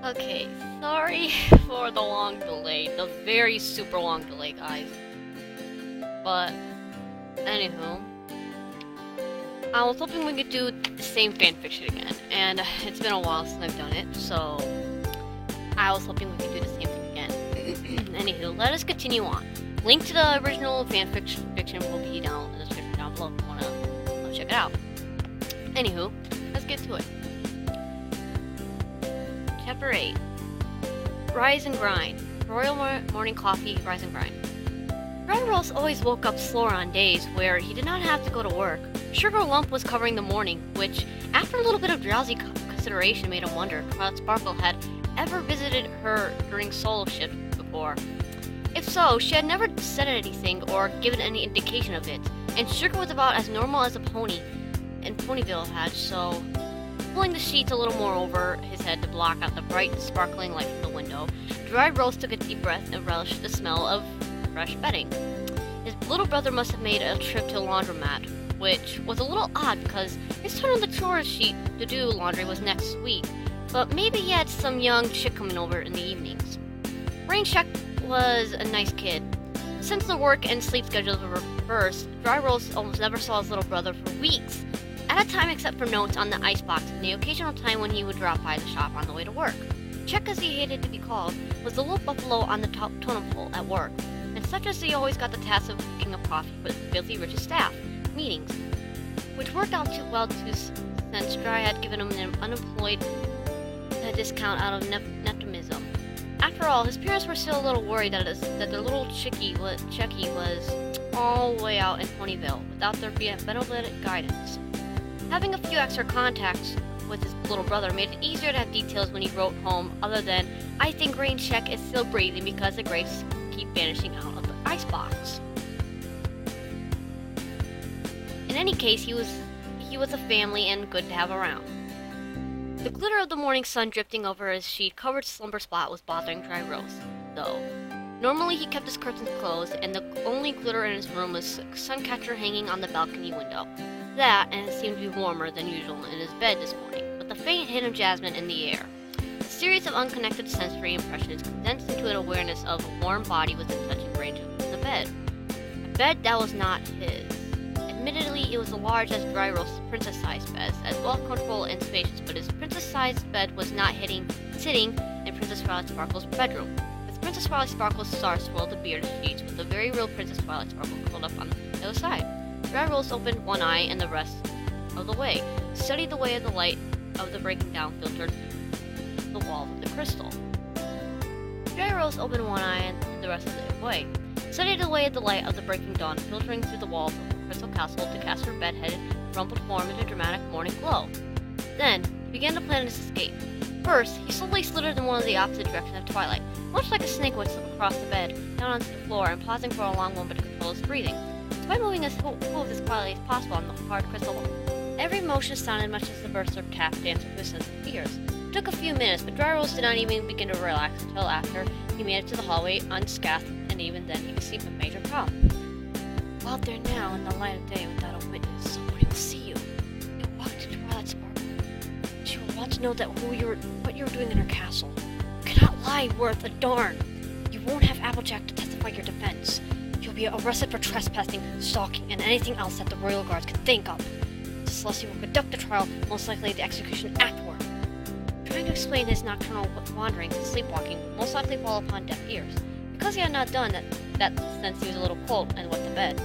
Okay, sorry for the long delay, the very super long delay, guys. But, anywho, I was hoping we could do the same fanfiction again, and it's been a while since I've done it, so I was hoping we could do the same thing again. Anywho, let us continue on. Link to the original fanfiction will be down in the description down below if you wanna check it out. Anywho, let's get to it. Chapter 8. Rise and Grind. Royal Morning Coffee, Rise and Grind. Dry Roast always woke up slower on days where he did not have to go to work. Sugar Lump was covering the morning, which, after a little bit of drowsy consideration, made him wonder if Twilight Sparkle had ever visited her during solo shift before. If so, she had never said anything or given any indication of it, and Sugar was about as normal as a pony in Ponyville had, so pulling the sheets a little more over his head to block out the bright, sparkling light from the window, Dry Roast took a deep breath and relished the smell of fresh bedding. His little brother must have made a trip to a laundromat, which was a little odd because his turn on the chores sheet to do laundry was next week, but maybe he had some young chick coming over in the evenings. Rain Check was a nice kid. Since the work and sleep schedules were reversed, Dry Roast almost never saw his little brother for weeks, at a time except for notes on the icebox and the occasional time when he would drop by the shop on the way to work. Check, as he hated to be called, was the little buffalo on the top totem pole at work, and such as he always got the task of cooking up coffee for Filthy Rich's staff meetings, which worked out too well since Dry had given him an unemployed discount out of nepotism. After all, his parents were still a little worried that their little Checky was all the way out in Ponyville without their benevolent guidance. Having a few extra contacts with his little brother made it easier to have details when he wrote home, other than, "I think Rain Check is still breathing because the grapes keep vanishing out of the icebox." In any case, he was a family and good to have around. The glitter of the morning sun drifting over his sheet-covered slumber spot was bothering Dry Roast, though. Normally he kept his curtains closed, and the only glitter in his room was a suncatcher hanging on the balcony window. That, and it seemed to be warmer than usual in his bed this morning, with the faint hint of jasmine in the air. A series of unconnected sensory impressions condensed into an awareness of a warm body within touching range of the bed. A bed that was not his. Admittedly, it was as large as Dry Roast's princess-sized bed, as well comfortable and spacious, but his princess-sized bed was not sitting in Princess Twilight Sparkle's bedroom. With Princess Twilight Sparkle's star swirled the bearded sheets, with the very real Princess Twilight Sparkle curled up on the other side. Dry Roast opened one eye and the rest of the way, studied the way of the light of the breaking down filtered the walls of the crystal. Dry Roast opened one eye and the rest of the way, studied the way of the light of the breaking dawn filtering through the walls of the crystal castle to cast her bed-headed, rumpled form into a dramatic morning glow. Then, he began to plan his escape. First, he slowly slithered in one of the opposite directions of twilight, much like a snake would slip across the bed, down onto the floor, and pausing for a long moment to control his breathing, despite moving as smooth as quietly as possible on the hard crystal wall. Every motion sounded much as the burst of tap danced through his sensitive ears. It took a few minutes, but Dry Roast did not even begin to relax until after he made it to the hallway unscathed, and even then he perceived a major problem. Out there now, in the light of day, without a witness, somebody will see you. You walk to Twilight Sparkle. She will want to know what you were doing in her castle. You cannot lie worth a darn. You won't have Applejack to testify your defense. You'll be arrested for trespassing, stalking, and anything else that the royal guards could think of. Celestia will conduct the trial, most likely the execution afterward. Trying to explain his nocturnal wanderings and sleepwalking would most likely fall upon deaf ears, because he had not done that since he was a little cold and went to bed.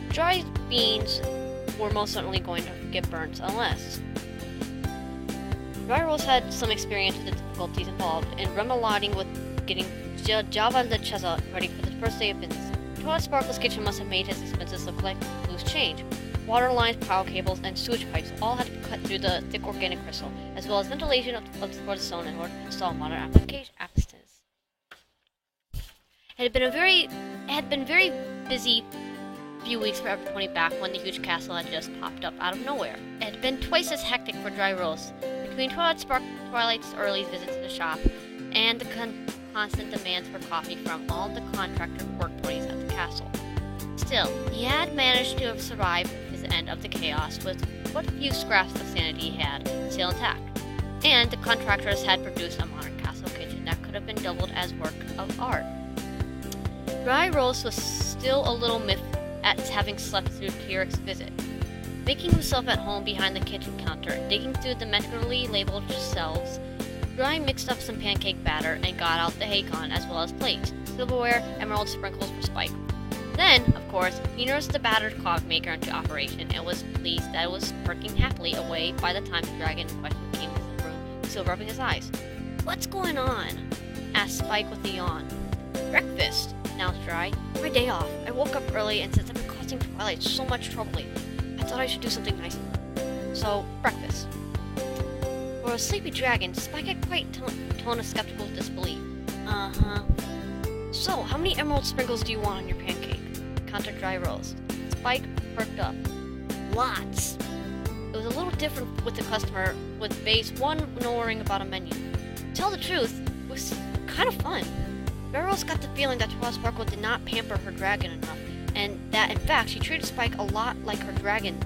Dry beans were most certainly going to get burnt unless. Dry Roast had some experience with the difficulties involved in remodeling with getting Java Lecheza ready for the first day of business. Twilight Sparkle's kitchen must have made his expenses look like loose change. Water lines, power cables, and sewage pipes all had to be cut through the thick organic crystal, as well as ventilation for the stone in order to install modern appliances. It had been very busy few weeks for everybody back when the huge castle had just popped up out of nowhere. It had been twice as hectic for Dry Roast, between Twilight's early visit to the shop and the constant demands for coffee from all the contractor work parties at the castle. Still, he had managed to survive his end of the chaos with what few scraps of sanity he had still intact. and the contractors had produced a modern castle kitchen that could have been doubled as work of art. Dry Rose was still a little miffed at having slept through Tyrik's visit. Making himself at home behind the kitchen counter, digging through the metrically labeled shelves, Dry mixed up some pancake batter and got out the Hakon as well as plates, silverware, emerald sprinkles for Spike. Then, of course, he nursed the battered coffee maker into operation and was pleased that it was working happily away by the time the dragon in question came into the room, still rubbing his eyes. "What's going on?" asked Spike with a yawn. "Breakfast," announced Dry. "My day off. I woke up early and since I've been causing Twilight so much trouble lately, I thought I should do something nice for her. So, breakfast." For a sleepy dragon, Spike had quite tone of skeptical disbelief. "Uh-huh. So, how many emerald sprinkles do you want on your pancake?" countered Dry Rose. Spike perked up. "Lots." It was a little different with the customer, with base one knowing about a menu. To tell the truth, it was kind of fun. Dry Rose got the feeling that Twilight Sparkle did not pamper her dragon enough, and that in fact she treated Spike a lot like her dragon,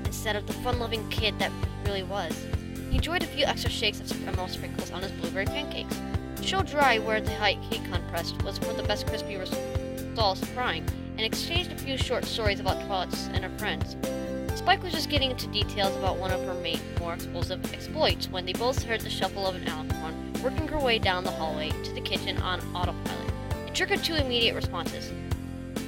instead of the fun-loving kid that he really was. He enjoyed a few extra shakes of emerald sprinkles on his blueberry pancakes. To show Dry where the Hakon pressed was for the best crispy results frying, and exchanged a few short stories about Twilight and her friends. Spike was just getting into details about one of her more explosive exploits when they both heard the shuffle of an alicorn working her way down the hallway to the kitchen on autopilot. It triggered two immediate responses.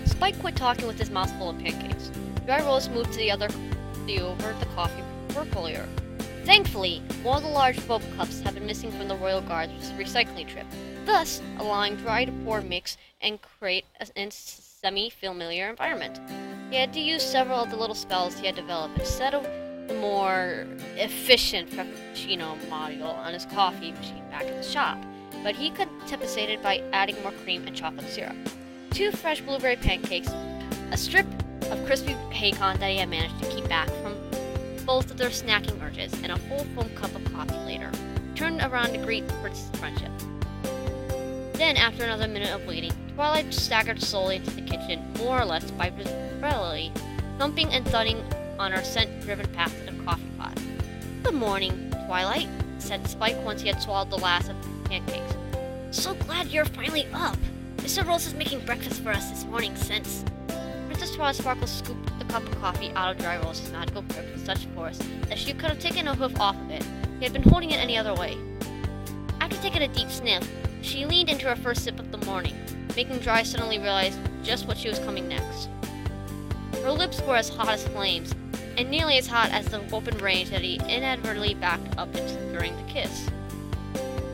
Spike quit talking with his mouth full of pancakes. Dry Rose moved to over the coffee portfolio. Thankfully, one of the large boba cups had been missing from the Royal Guard's recycling trip, thus allowing Dry to pour, mix, and create a semi-familiar environment. He had to use several of the little spells he had developed instead of the more efficient Frappuccino module on his coffee machine back at the shop, but he could compensate it by adding more cream and chocolate syrup. 2 fresh blueberry pancakes, a strip of crispy Hakon that he had managed to keep back from both of their snacking urges, and a full foam cup of coffee later. Turned around to greet Prince's friendship. Then, after another minute of waiting, Twilight staggered slowly into the kitchen, more or less vibrantly, thumping and thudding on her scent-driven path to the coffee pot. "Good morning, Twilight," said Spike once he had swallowed the last of the pancakes. "So glad you're finally up. Mr. Rose is making breakfast for us this morning since..." Princess Twilight Sparkle scooped the cup of coffee out of Dry Rose's magical grip with such force that she could have taken a hoof off of it. He had been holding it any other way. After taking a deep sniff, she leaned into her first sip of the morning, making Dry suddenly realize just what she was coming next. Her lips were as hot as flames, and nearly as hot as the open range that he inadvertently backed up into during the kiss.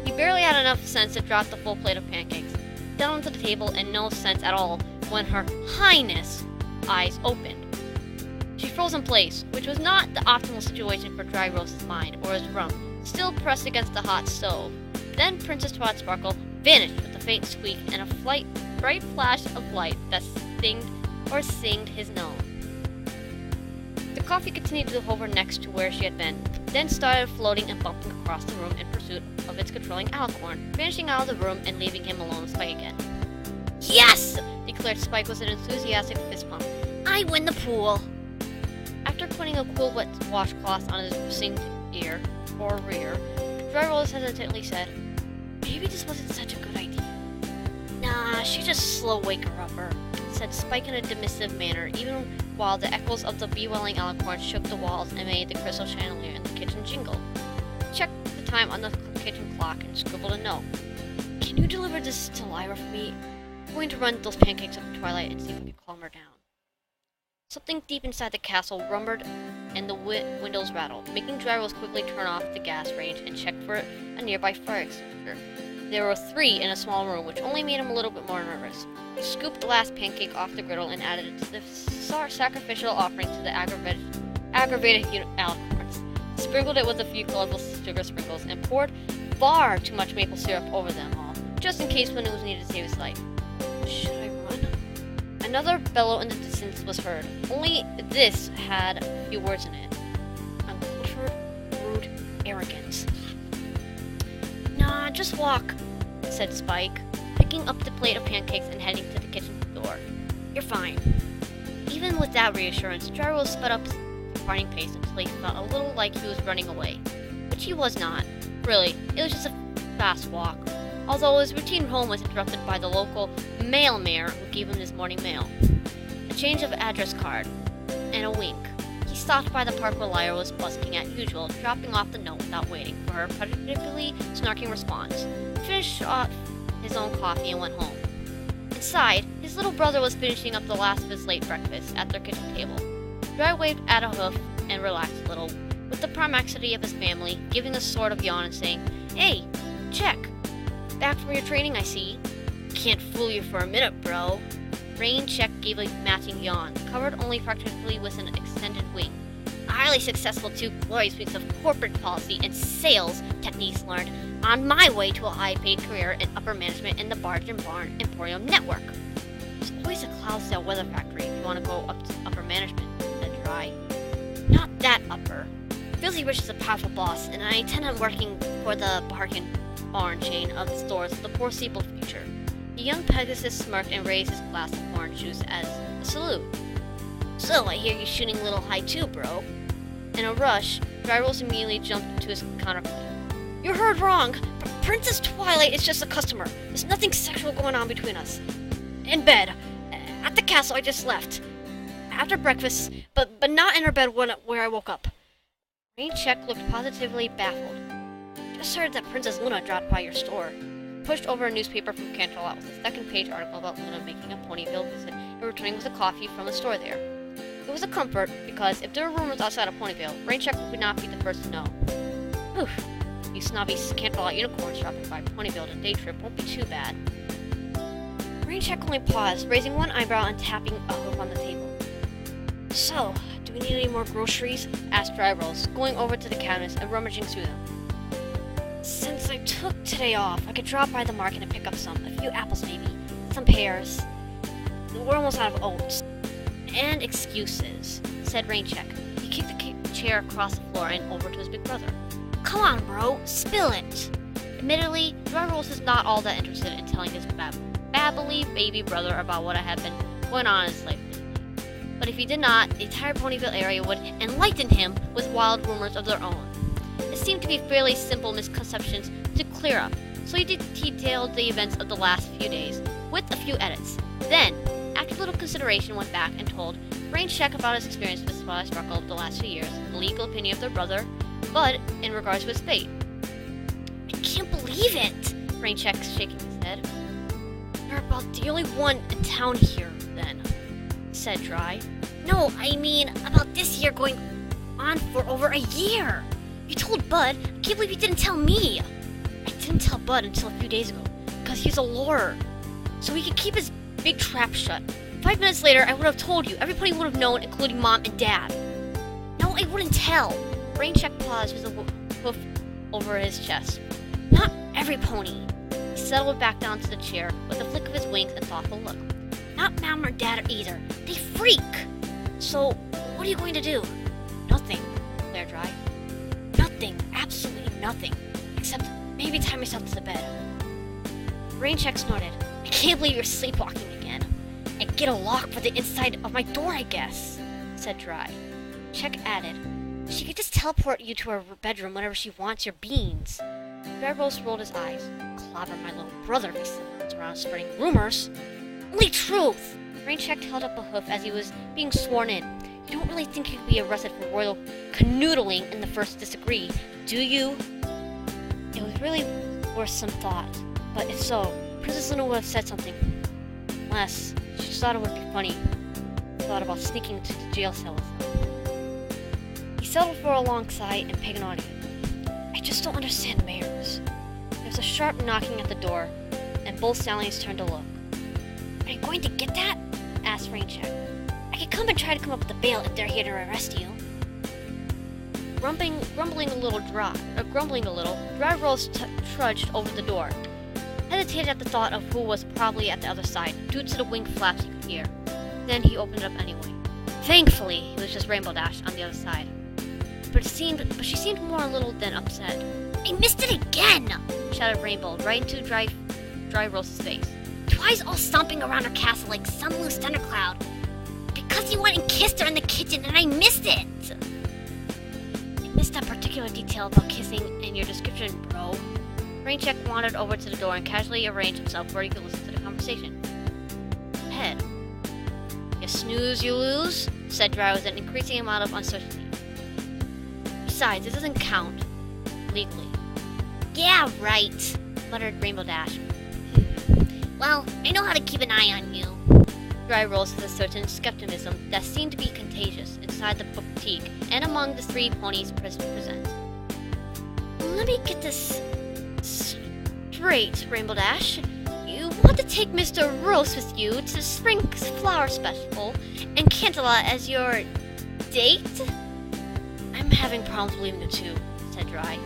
He barely had enough sense to drop the full plate of pancakes down onto the table, and no sense at all when Her Highness' eyes opened. She froze in place, which was not the optimal situation for Dry Rose's mind or his rump, still pressed against the hot stove. Then Princess Twilight Sparkle vanished with a faint squeak and a bright flash of light that singed his nose. The coffee continued to hover next to where she had been, then started floating and bumping across the room in pursuit of its controlling alicorn, vanishing out of the room and leaving him alone with Spike again. "Yes!" declared Spike with an enthusiastic fist pump. "I win the pool!" After putting a cool wet washcloth on his singed rear, Dry Rose hesitantly said, "Maybe this wasn't such a good idea." "Nah, she just slow wake her upper," said Spike in a dismissive manner, even while the echoes of the bewailing alicorn shook the walls and made the crystal chandelier in the kitchen jingle. He checked the time on the kitchen clock and scribbled a note. "Can you deliver this to Lyra for me? I'm going to run those pancakes up to Twilight and see if we can calm her down." Something deep inside the castle rumbled and the windows rattled, making Dry Rose quickly turn off the gas range and check for a nearby fire extinguisher. There were 3 in a small room, which only made him a little bit more nervous. He scooped the last pancake off the griddle and added it to the sacrificial offering to the aggravated alicorns, sprinkled it with a few colorful sugar sprinkles, and poured far too much maple syrup over them all, just in case when it was needed to save his life. Should I run? Another bellow in the distance was heard, only this had a few words in it. Uncultured, rude, arrogance. "Nah, just walk," said Spike, picking up the plate of pancakes and heading to the kitchen door. "You're fine." Even with that reassurance, Dry Rose sped up his running pace until he felt a little like he was running away, which he was not. really, it was just a fast walk. Although his routine home was interrupted by the local mailman who gave him his morning mail. A change of address card, and a wink. He stopped by the park where Lyra was busking as usual, dropping off the note without waiting for her predictably snarking response. He finished off his own coffee and went home. Inside, his little brother was finishing up the last of his late breakfast at their kitchen table. Dry waved at a hoof and relaxed a little, with the promixity of his family, giving a sort of yawn and saying, "Hey, check. Back from your training, I see. Can't fool you for a minute, bro." Rain Check gave a matching yawn, covered only practically with an extended wing. A highly successful 2 glorious weeks of corporate policy and sales techniques learned on my way to a high-paid career in upper management in the Barge and Barn Emporium Network. There's always a Cloudsdale weather factory if you want to go up to upper management, said Dry. Not that upper. Filthy Rich is a powerful boss, and I intend on working for the bargain barn chain of stores for the foreseeable future. The young Pegasus smirked and raised his glass of orange juice as a salute. "So, I hear you shooting a little high too, bro." In a rush, Dryrolls immediately jumped to his counterpoint. "You heard wrong. Princess Twilight is just a customer. There's nothing sexual going on between us. In bed. At the castle I just left. After breakfast, but not in her bed where I woke up." Rain Check looked positively baffled. "Just heard that Princess Luna dropped by your store." Pushed over a newspaper from Canterlot with a second-page article about Luna making a Ponyville visit and returning with a coffee from the store there. It was a comfort, because if there were rumors outside of Ponyville, Raincheck would not be the first to know. "Whew, you snobby Canterlot unicorns dropping by Ponyville to day trip won't be too bad." Raincheck only paused, raising one eyebrow and tapping a hoof on the table. "So, do we need any more groceries?" asked Dryrolls, going over to the cabinets and rummaging through them. "Since I took today off, I could drop by the market and pick up a few apples maybe, some pears. We're almost out of oats." "And excuses," said Raincheck. He kicked the chair across the floor and over to his big brother. "Come on, bro, spill it." Admittedly, Dryrolls is not all that interested in telling his babbly baby brother about what had been going on in his life lately. But if he did not, the entire Ponyville area would enlighten him with wild rumors of their own. It seemed to be fairly simple misconceptions to clear up, so he detailed the events of the last few days, with a few edits. Then, after little consideration, went back and told Raincheck about his experience with Spotted Sparkle the last few years, the legal opinion of their brother, Bud, in regards to his fate. "I can't believe it!" Raincheck's shaking his head. "You're about the only one in town here, then," said Dry. "No, I mean about this year going on for over a year. You told Bud. I can't believe you didn't tell me." "I didn't tell Bud until a few days ago, because he's a lurer, so he could keep his big trap shut. 5 minutes later, I would have told you. Everybody would have known, including Mom and Dad." "No, I wouldn't tell." Raincheck paused with a hoof over his chest. "Not every pony." He settled back down to the chair with a flick of his wings and thoughtful look. "Not Mom or Dad either. They freak. So, what are you going to do?" "Nothing," declared Dry. "Nothing. Absolutely nothing. Except maybe tie myself to the bed." Raincheck snorted. "I can't believe you're sleepwalking again. And get a lock for the inside of my door, I guess," said Dry. Check added, "She could just teleport you to her bedroom whenever she wants your beans." Dryrolls rolled his eyes. "Clobber my little brother if he runs around spreading rumors." "Only truth!" Raincheck held up a hoof as he was being sworn in. "You don't really think you could be arrested for royal canoodling in the first disagree, do you?" It was really worth some thought, but if so, Princess Luna would have said something. Unless she just thought it would be funny. Thought about sneaking into the jail cell with them. He settled for a long sigh and paid an audio. "I just don't understand mayors." There was a sharp knocking at the door, and both stallions turned to look. "Are you going to get that?" asked Raincheck. "I could come and try to come up with a bail if they're here to arrest you." Grumbling a little, Dryrolls trudged over the door. Hesitated at the thought of who was probably at the other side, due to the wing flaps he could hear. Then he opened it up anyway. Thankfully, it was just Rainbow Dash on the other side. But she seemed more a little than upset. "I missed it again!" shouted Rainbow right into Dryrolls' face. "Twice all stomping around her castle like some loose thundercloud. Because you went and kissed her in the kitchen and I missed it!" "I missed missed that particular detail about kissing in your description, bro. Raincheck wandered over to the door and casually arranged himself where he could listen to the conversation. Head. You snooze, you lose, said Dry with an increasing amount of uncertainty. Besides, it doesn't count. Legally. Yeah, right, muttered Rainbow Dash. Well, I know how to keep an eye on you. Dry rose with a certain skepticism that seemed to be contagious inside the boutique and among the three ponies present. Let me get this straight, Rainbow Dash. You want to take Mr. Rose with you to Spring's Flower Festival and Cantala as your date? I'm having problems believing it too, said Dry.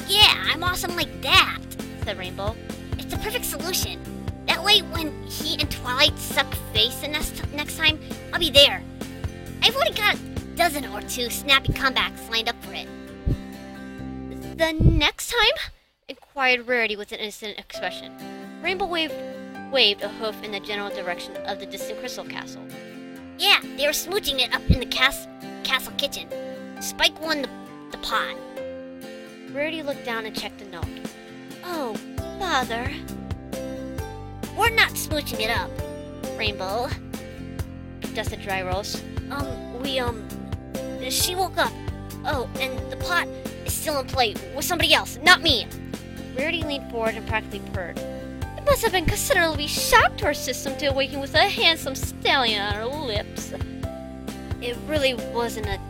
Yeah, I'm awesome like that, said Rainbow. It's the perfect solution. That way, when he and Twilight suck face the next time, I'll be there. I've already got a dozen or two snappy comebacks lined up for it. The next time? Inquired Rarity with an innocent expression. Rainbow waved a hoof in the general direction of the distant Crystal Castle. Yeah, they were smooching it up in the castle kitchen. Spike won the pot. Rarity looked down and checked the note. Oh, bother. We're not smooching it up, Rainbow, protested Dry Rose. She woke up. Oh, and the pot is still in play with somebody else, not me. Rarity leaned forward and practically purred. It must have been considerably shocked to her system to awaken with a handsome stallion on her lips. It really wasn't a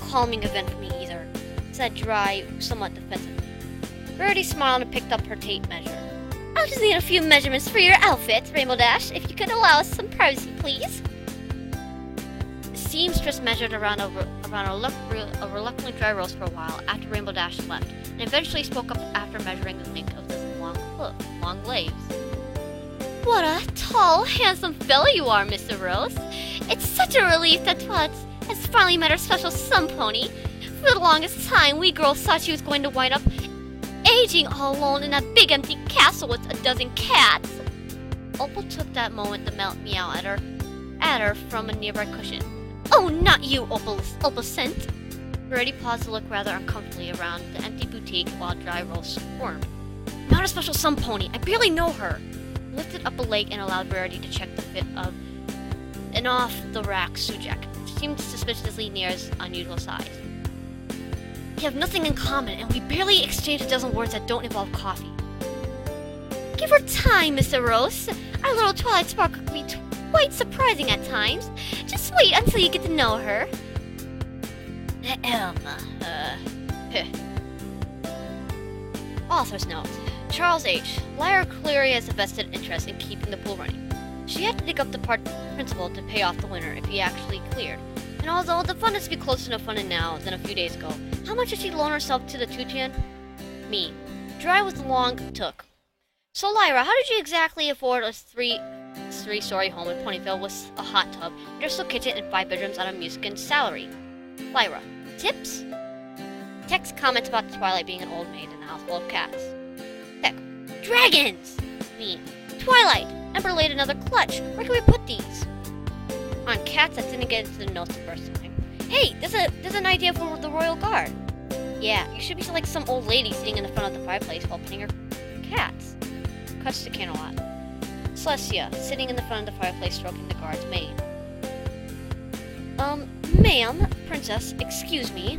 calming event for me either, said Dry, somewhat defensively. Rarity smiled and picked up her tape measure. I'll just need a few measurements for your outfit, Rainbow Dash, if you could allow us some privacy, please. The seamstress measured around a reluctant Dry Rose for a while after Rainbow Dash left, and eventually spoke up after measuring the length of this long legs. What a tall, handsome fellow you are, Mr. Rose. It's such a relief that Twilight has finally met her special sun pony. For the longest time, we girls thought she was going to wind up aging all alone in that big empty castle with a dozen cats. Opal took that moment to meow at her from a nearby cushion. Oh, not you, Opal scent. Rarity paused to look rather uncomfortably around the empty boutique while Dry Rose squirmed. Not a special sun pony. I barely know her. He lifted up a leg and allowed Rarity to check the fit of an off-the-rack suit jacket, which seemed suspiciously near his unusual size. We have nothing in common, and we barely exchange a dozen words that don't involve coffee. Give her time, Mr. Rose. Our little Twilight Sparkle can be quite surprising at times. Just wait until you get to know her. Author's note. Charles H. Lyra clearly has a vested interest in keeping the pool running. She had to dig up the principal to pay off the winner if he actually cleared. And although the fund is to be closer to funded now than a few days ago, how much did she loan herself to the Tutian? Me. Dry was the long took. So Lyra, how did you exactly afford a three-story home in Ponyville with a hot tub, industrial kitchen, and 5 bedrooms on a musician's salary? Lyra. Tips? Text comments about Twilight being an old maid in a house full of cats. Tech. Dragons! Me. Twilight! Ember laid another clutch. Where can we put these? On cats that didn't get into the notes the first time. Hey, there's an idea for the Royal Guard. Yeah, you should be like some old lady sitting in the front of the fireplace while petting her cats. Cuts to Canalot. Celestia, sitting in the front of the fireplace stroking the guard's maid. Ma'am, princess, excuse me.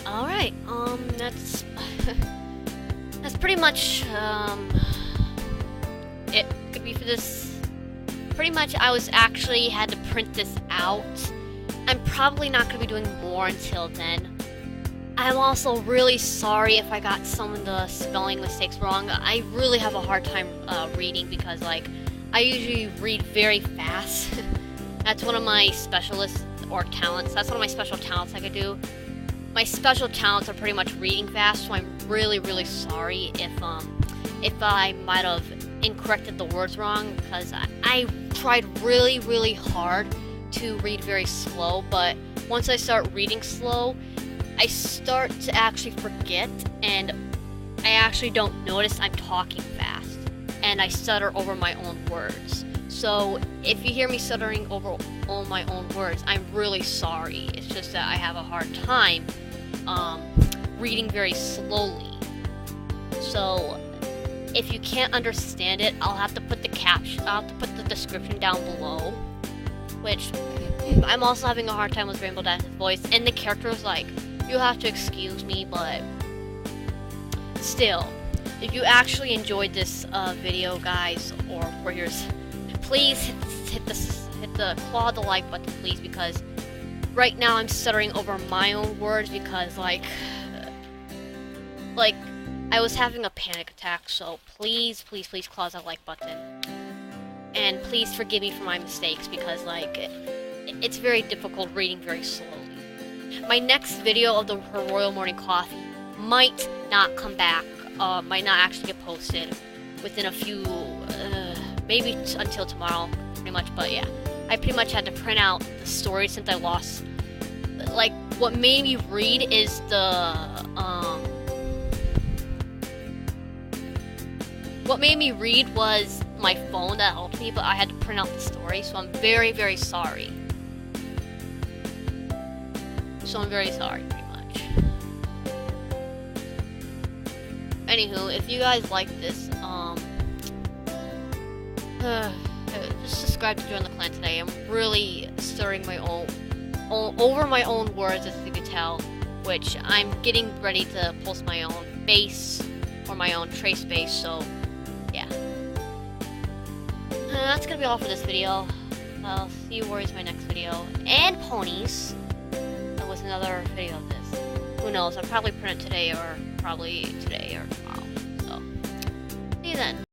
Alright, that's... that's pretty much, it could be for this. Pretty much I had to print this out. I'm probably not going to be doing more until then. I'm also really sorry if I got some of the spelling mistakes wrong. I really have a hard time reading because, like, I usually read very fast. That's one of my specialists or talents. That's one of my special talents I could do. My special talents are pretty much reading fast, so I'm really, really sorry if I might have incorrected the words wrong, because I tried really, really hard to read very slow, but once I start reading slow, I start to actually forget, and I actually don't notice I'm talking fast, and I stutter over my own words. So if you hear me stuttering over all my own words, I'm really sorry. It's just that I have a hard time reading very slowly. So if you can't understand it, I'll have to put the caption, I'll have to put the description down below. Which I'm also having a hard time with Rainbow Dash's voice, and the character is like, you'll have to excuse me, but still, if you actually enjoyed this video, guys, or warriors, please hit the claw the like button, please, because right now I'm stuttering over my own words because like I was having a panic attack. So please claw that like button, and please forgive me for my mistakes because like it's very difficult reading very slowly. My next video of her Royal Morning Coffee might not come back, might not actually get posted within a few, maybe until tomorrow, pretty much. But yeah, I pretty much had to print out the story since I lost. Like, what made me read is what made me read was my phone that helped me, but I had to print out the story, so I'm very sorry. So I'm very sorry, pretty much. Anywho, if you guys like this, just subscribe to join the clan today. I'm really stirring my own over my own words, as you can tell, which I'm getting ready to post my own base or my own trace base. So yeah, that's gonna be all for this video. I'll see you warriors in my next video, and ponies. That was another video of this. Who knows? I'll probably print it today or tomorrow. So see you then.